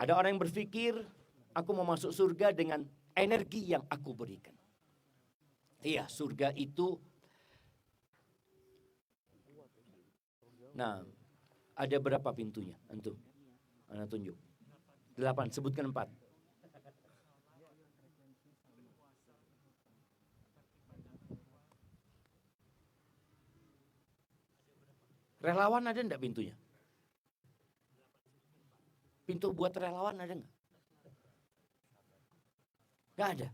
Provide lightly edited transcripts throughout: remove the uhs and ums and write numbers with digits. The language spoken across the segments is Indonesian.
Ada orang yang berpikir, aku mau masuk surga dengan energi yang aku berikan. Iya, surga itu. Nah, ada berapa pintunya? Antum, Anda tunjuk. 8, sebutkan 4. Relawan ada enggak pintunya? Pintu buat relawan ada enggak? Enggak ada.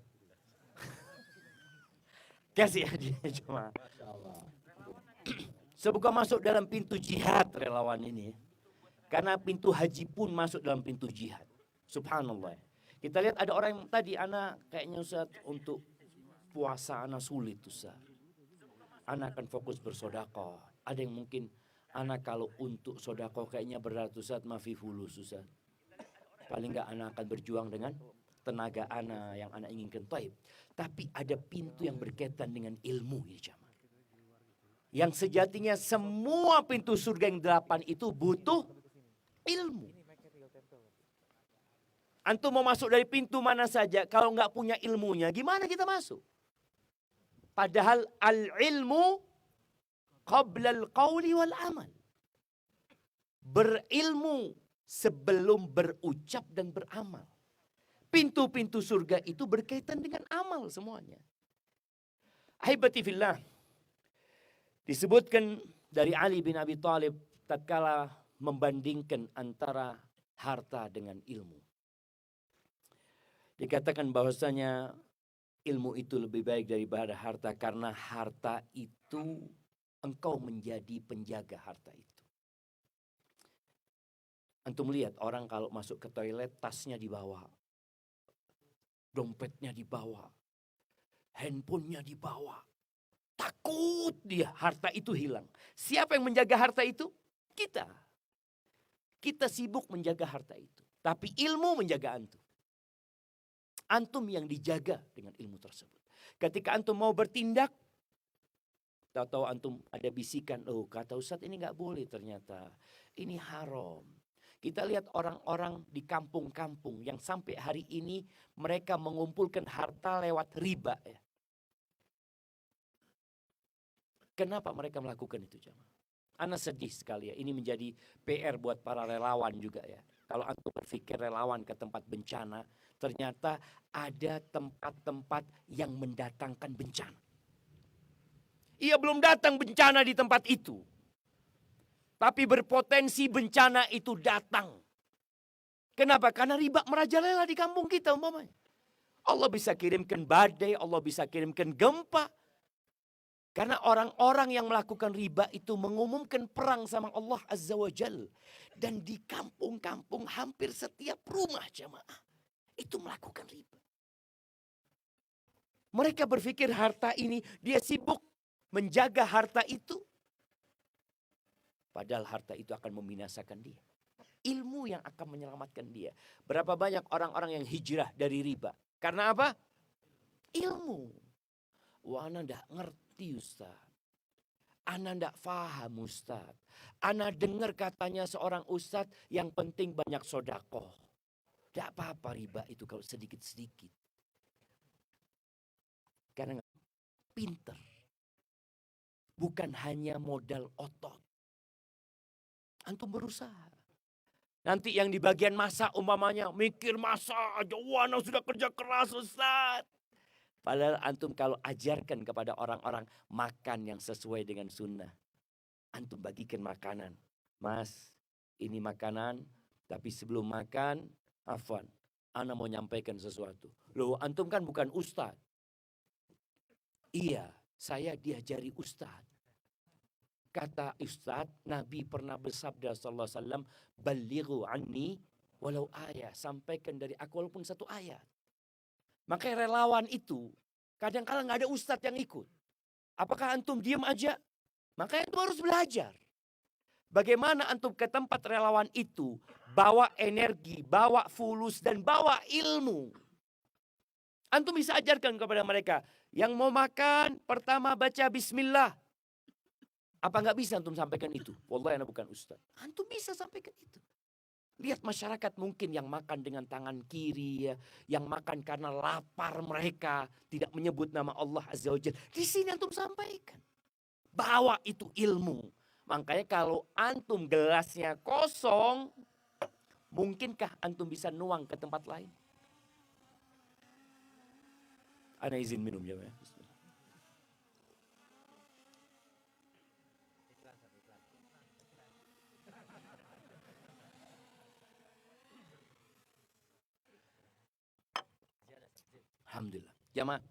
Kasih aja cuma. Semoga masuk dalam pintu jihad relawan ini. Karena pintu haji pun masuk dalam pintu jihad. Subhanallah. Kita lihat ada orang yang tadi, anak kayaknya Ustaz untuk puasa anak sulit Ustaz. Anak akan fokus bersodakoh. Ada yang mungkin anak kalau untuk sodakoh kayaknya berat Ustaz, mafi fulus Ustaz. Paling enggak anak akan berjuang dengan tenaga anak yang anak inginkan. Taib. Tapi ada pintu yang berkaitan dengan ilmu ya jamaah. Yang sejatinya semua pintu surga yang 8 itu butuh ilmu. Antum mau masuk dari pintu mana saja, kalau nggak punya ilmunya, gimana kita masuk? Padahal al-ilmu qabla al-qawli wal amal. Berilmu sebelum berucap dan beramal. Pintu-pintu surga itu berkaitan dengan amal semuanya. Ahibati fillah. Disebutkan dari Ali bin Abi Thalib tatkala membandingkan antara harta dengan ilmu. Dikatakan bahwasanya ilmu itu lebih baik daripada harta karena harta itu engkau menjadi penjaga harta itu. Antum lihat orang kalau masuk ke toilet tasnya dibawa, dompetnya dibawa, handphonenya dibawa. Takut dia harta itu hilang. Siapa yang menjaga harta itu? Kita. Kita sibuk menjaga harta itu. Tapi ilmu menjaga antum. Antum yang dijaga dengan ilmu tersebut. Ketika antum mau bertindak, tahu-tahu antum ada bisikan, oh kata Ustadz ini gak boleh ternyata. Ini haram. Kita lihat orang-orang di kampung-kampung yang sampai hari ini mereka mengumpulkan harta lewat riba ya. Kenapa mereka melakukan itu jamaah? Ana sedih sekali ya. Ini menjadi PR buat para relawan juga ya. Kalau antum berpikir relawan ke tempat bencana, ternyata ada tempat-tempat yang mendatangkan bencana. Ia belum datang bencana di tempat itu. Tapi berpotensi bencana itu datang. Kenapa? Karena riba merajalela di kampung kita umpamanya. Allah bisa kirimkan badai, Allah bisa kirimkan gempa. Karena orang-orang yang melakukan riba itu mengumumkan perang sama Allah Azza wa Jal. Dan di kampung-kampung hampir setiap rumah jamaah itu melakukan riba. Mereka berpikir harta ini, dia sibuk menjaga harta itu. Padahal harta itu akan membinasakan dia. Ilmu yang akan menyelamatkan dia. Berapa banyak orang-orang yang hijrah dari riba. Karena apa? Ilmu. Wah, ana enggak ngerti Ustaz. Ana enggak paham Ustaz. Ana dengar katanya seorang Ustaz yang penting banyak sodakoh. Enggak apa-apa riba itu kalau sedikit-sedikit. Karena pinter. Bukan hanya modal otot. Antum berusaha. Nanti yang di bagian masak umpamanya mikir masak aja. Wah, ana sudah kerja keras Ustaz. Padahal antum kalau ajarkan kepada orang-orang makan yang sesuai dengan sunnah. Antum bagikan makanan. Mas, ini makanan. Tapi sebelum makan, afwan. Ana mau nyampaikan sesuatu. Loh, antum kan bukan ustadz. Iya, saya diajari ustadz. Kata ustadz, Nabi pernah bersabda sallallahu alaihi wasallam, "Ballighu anni walau ayat." Sampaikan dari aku walaupun satu ayat. Makanya relawan itu kadang-kala nggak ada ustadz yang ikut. Apakah antum diam aja? Makanya antum harus belajar. Bagaimana antum ke tempat relawan itu bawa energi, bawa fulus dan bawa ilmu. Antum bisa ajarkan kepada mereka. Yang mau makan pertama baca bismillah. Apa nggak bisa antum sampaikan itu? Wallahi ana bukan ustadz. Antum bisa sampaikan itu. Lihat masyarakat mungkin yang makan dengan tangan kiri ya, yang makan karena lapar mereka, tidak menyebut nama Allah Azza wa Jalla. Di sini antum sampaikan. Bawa itu ilmu. Makanya kalau antum gelasnya kosong, mungkinkah antum bisa nuang ke tempat lain? Ana izin minum ya. Bismillah. Alhamdulillah. Jamaah,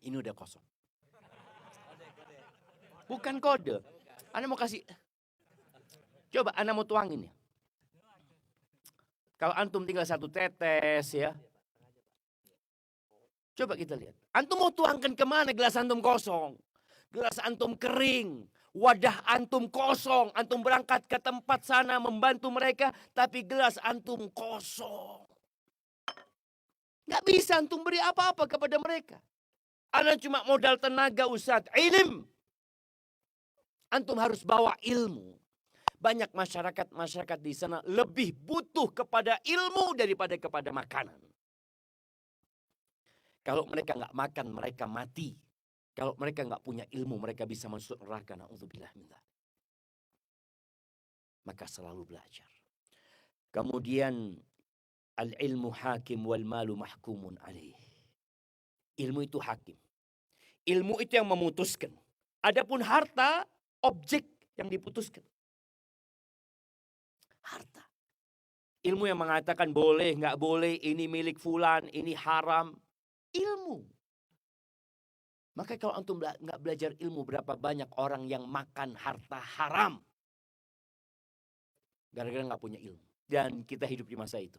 ini udah kosong. Bukan kode. Ana mau kasih. Coba Ana mau tuangin ya. Kalau antum tinggal satu tetes ya. Coba kita lihat. Antum mau tuangkan kemana gelas antum kosong? Gelas antum kering. Wadah antum kosong. Antum berangkat ke tempat sana membantu mereka. Tapi gelas antum kosong. Nggak bisa antum beri apa-apa kepada mereka. Ana cuma modal tenaga Ustaz. Ilm. Antum harus bawa ilmu. Banyak masyarakat di sana lebih butuh kepada ilmu daripada kepada makanan. Kalau mereka nggak makan, mereka mati. Kalau mereka nggak punya ilmu, mereka bisa masuk neraka. Na'udzubillah min dzalik. Maka selalu belajar. Kemudian al-ilmu hakim wal malu mahkumun alaih. Ilmu itu hakim. Ilmu itu yang memutuskan. Adapun harta, objek yang diputuskan. Harta. Ilmu yang mengatakan boleh, nggak boleh, ini milik fulan, ini haram. Ilmu. Maka kalau antum nggak belajar ilmu, berapa banyak orang yang makan harta haram. Gara-gara nggak punya ilmu. Dan kita hidup di masa itu.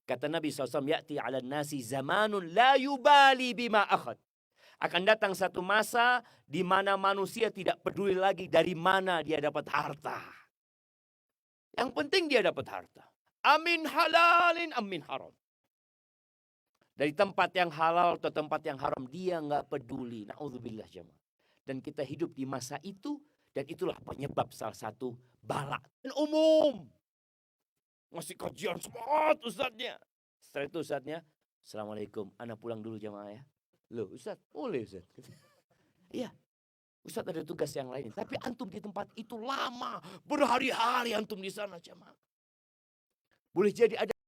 Kata Nabi SAW, ya'ti ala nasi zamanun la yubali bima akhad. Akan datang satu masa di mana manusia tidak peduli lagi dari mana dia dapat harta. Yang penting dia dapat harta. Amin halalin, amin haram. Dari tempat yang halal atau tempat yang haram, dia nggak peduli. Na'udzubillah jamaah. Dan kita hidup di masa itu, dan itulah penyebab salah satu bala. Dan umum. Ngasih kajian semangat Ustadznya. Setelah itu Ustadznya, Assalamualaikum, ana pulang dulu jamaah ya. Loh Ustadz, boleh Ustadz. Iya, Ustadz ada tugas yang lain. Tapi antum di tempat itu lama, berhari-hari antum di sana jamaah. Boleh jadi ada